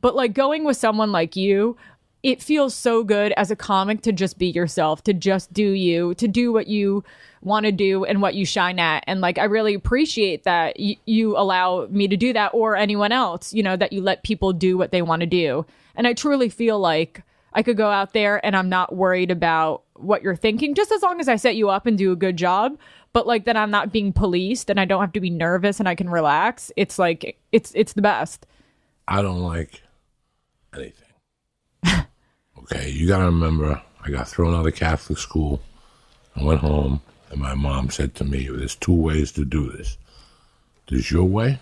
But like going with someone like you, it feels so good as a comic to just be yourself, to just do you, to do what you want to do and what you shine at. And like, I really appreciate that you allow me to do that, or anyone else, you know, that you let people do what they want to do. And I truly feel like I could go out there and I'm not worried about what you're thinking, just as long as I set you up and do a good job. But like that I'm not being policed and I don't have to be nervous and I can relax. It's like, it's the best. I don't like anything. Okay, you got to remember, I got thrown out of Catholic school. I went home, and my mom said to me, there's 2 ways to do this. There's your way,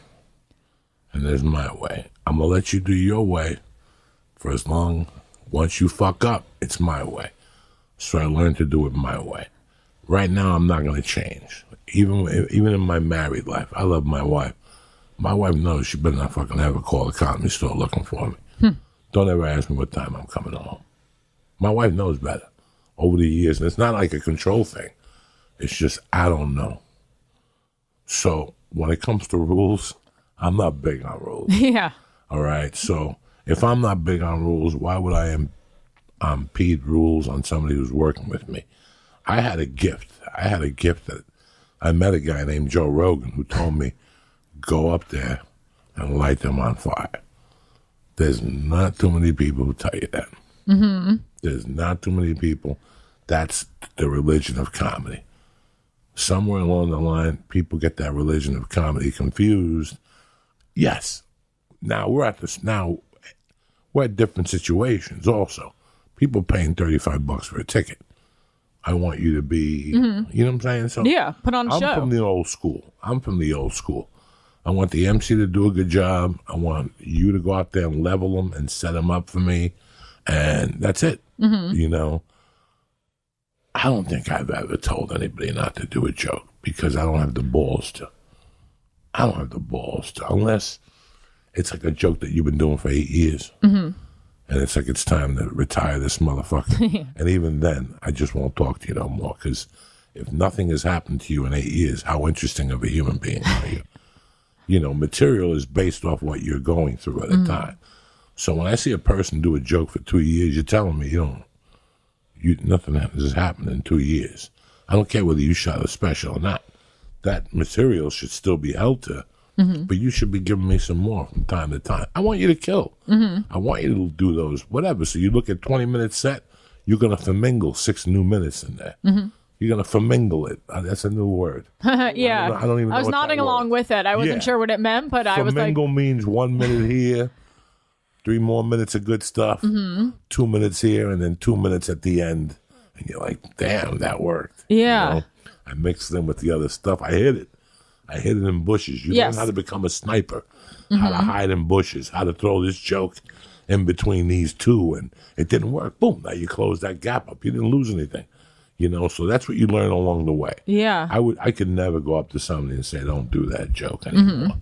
and there's my way. I'm going to let you do your way for as long. Once you fuck up, it's my way. So I learned to do it my way. Right now, I'm not going to change. Even in my married life, I love my wife. My wife knows she better not fucking ever call the comedy store looking for me. Don't ever ask me what time I'm coming home. My wife knows better over the years, and it's not like a control thing. It's just I don't know. So when it comes to rules, I'm not big on rules. Yeah. All right. So if I'm not big on rules, why would I impede rules on somebody who's working with me? I had a gift. That I met a guy named Joe Rogan who told me, go up there and light them on fire. There's not too many people who tell you that. Mm-hmm. There's not too many people. That's the religion of comedy. Somewhere along the line, people get that religion of comedy confused. Yes. Now we're at different situations also. People paying $35 for a ticket. I want you to be, you know what I'm saying? So yeah, put on a show. I'm from the old school. I want the MC to do a good job. I want you to go out there and level them and set them up for me. And that's it. Mm-hmm. You know, I don't think I've ever told anybody not to do a joke because I don't have the balls to. Unless it's like a joke that you've been doing for 8 years. Mm-hmm. And it's like it's time to retire this motherfucker. And even then, I just won't talk to you no more because if nothing has happened to you in 8 years, how interesting of a human being are you? You know, material is based off what you're going through at a time. So when I see a person do a joke for 2 years, you're telling me nothing has happened in 2 years. I don't care whether you shot a special or not. That material should still be held to, but you should be giving me some more from time to time. I want you to kill. I want you to do those, whatever. So you look at 20-minute set, you're going to commingle 6 new minutes in there. You're going to commingle it. That's a new word. Yeah. I don't even know. I was nodding along with it. I wasn't sure what it meant, but I was like. Commingle means 1 minute here, 3 more minutes of good stuff, 2 minutes here, and then 2 minutes at the end. And you're like, damn, that worked. Yeah. You know? I mixed them with the other stuff. I hit it in bushes. You learn how to become a sniper, how to hide in bushes, how to throw this joke in between these two. And it didn't work. Boom. Now you close that gap up. You didn't lose anything. You know, so that's what you learn along the way. Yeah. I could never go up to somebody and say, don't do that joke anymore.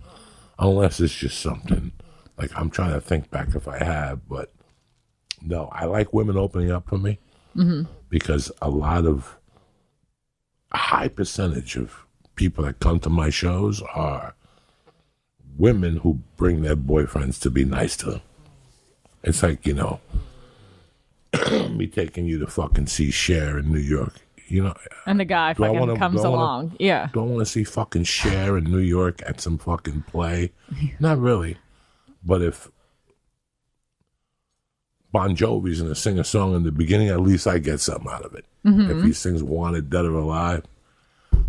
Unless it's just something, like I'm trying to think back if I have, but no, I like women opening up for me because a high percentage of people that come to my shows are women who bring their boyfriends to be nice to them. It's like, you know, me taking you to fucking see Cher in New York, you know. And the guy fucking comes along. Yeah. Do I want to see fucking Cher in New York at some fucking play? Not really. But if Bon Jovi's going to sing a song in the beginning, at least I get something out of it. If he sings Wanted, Dead or Alive,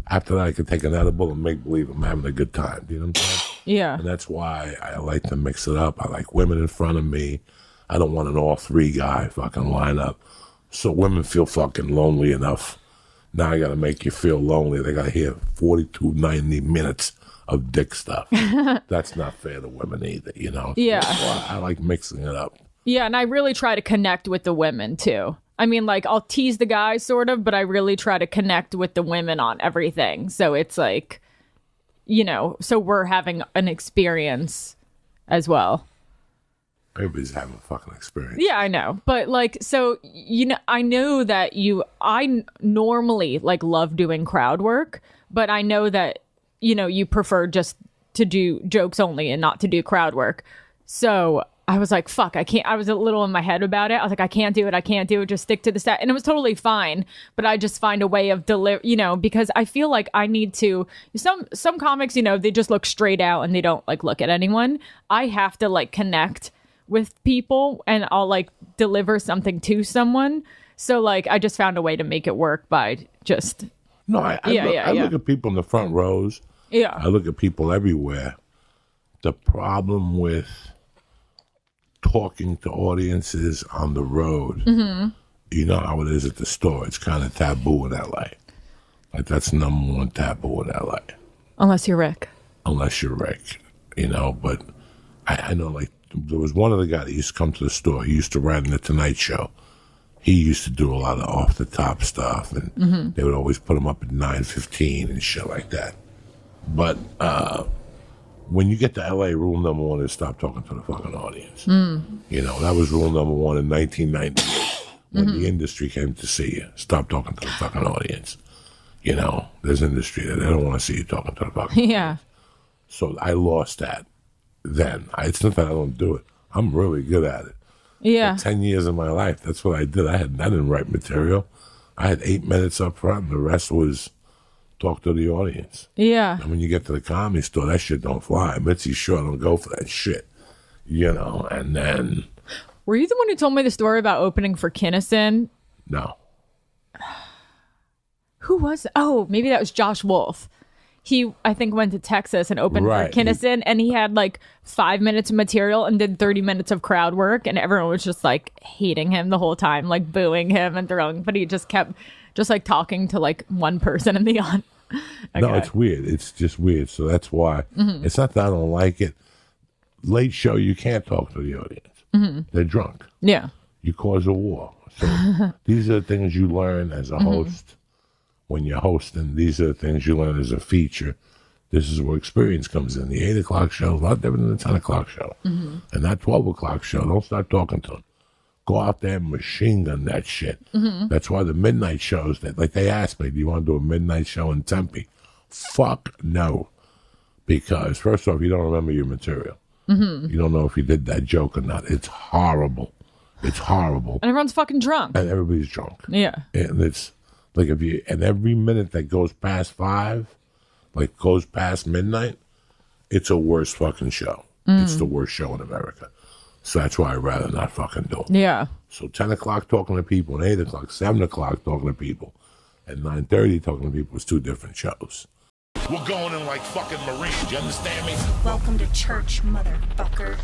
after that I can take an edible and make believe I'm having a good time. Do you know what I'm saying? Yeah. And that's why I like to mix it up. I like women in front of me. I don't want an all 3 guy fucking lineup. So women feel fucking lonely enough. Now I got to make you feel lonely. They got to hear 42, 90 minutes of dick stuff. That's not fair to women either, you know? Yeah. So I like mixing it up. Yeah, and I really try to connect with the women, too. I mean, like, I'll tease the guys, sort of, but I really try to connect with the women on everything. So it's like, you know, so we're having an experience as well. Everybody's having a fucking experience. Yeah, I know. But, like, so, you know, I know that I normally, like, love doing crowd work, but I know that, you know, you prefer just to do jokes only and not to do crowd work. So I was like, fuck, I can't. I was a little in my head about it. I was like, I can't do it. Just stick to the set. And it was totally fine. But I just find a way of because I feel like I need to. Some comics, they just look straight out and they don't like look at anyone. I have to like connect with people and I'll like deliver something to someone. So like, I just found a way to make it work by just. No, I look at people in the front rows. Yeah. I look at people everywhere. The problem with talking to audiences on the road, you know how it is at the store. It's kind of taboo in LA. Like that's number one taboo in LA. Unless you're Rick. But I know like there was one other guy that used to come to the store. He used to run the Tonight Show. He used to do a lot of off the top stuff, and they would always put him up at 9:15 and shit like that. But when you get to LA, rule number one is stop talking to the fucking audience. That was rule number one in 1998 when the industry came to see you. Stop talking to the fucking audience. There's industry that they don't want to see you talking to the fucking audience. So I lost that then. It's not that I don't do it. I'm really good at it. Yeah. For 10 years of my life, that's what I did. I didn't write material. I had 8 minutes up front, and the rest was talk to the audience. Yeah. And when you get to the Comedy Store, that shit don't fly. Mitzi sure don't go for that shit. And then... Were you the one who told me the story about opening for Kinnison? No. Who was... Oh, maybe that was Josh Wolf. He, I think, went to Texas and opened for Kinnison, and he had like 5 minutes of material and did 30 minutes of crowd work, and everyone was just like hating him the whole time, like booing him and throwing, but he just kept just like talking to like one person in the on. Okay. No, it's weird. It's just weird. So that's why it's not that I don't like it. Late show, you can't talk to the audience. They're drunk. Yeah. You cause a war. So these are the things you learn as a host. When you're hosting, these are the things you learn as a feature. This is where experience comes in. The 8 o'clock show is a lot different than the 10 o'clock show. And that 12 o'clock show, don't start talking to them. Go out there and machine gun that shit. That's why the midnight shows, they asked me, do you want to do a midnight show in Tempe? Fuck no. Because, first off, you don't remember your material. You don't know if you did that joke or not. It's horrible. It's horrible. And everyone's fucking drunk. And everybody's drunk. Yeah. And it's... Like and every minute that goes past 5, like goes past midnight, it's a worse fucking show. It's the worst show in America. So that's why I'd rather not fucking do it. Yeah. So 10 o'clock talking to people, and 8 o'clock, 7 o'clock talking to people, and 9:30 talking to people was 2 different shows. We're going in like fucking Marines, you understand me? Welcome to church, motherfucker.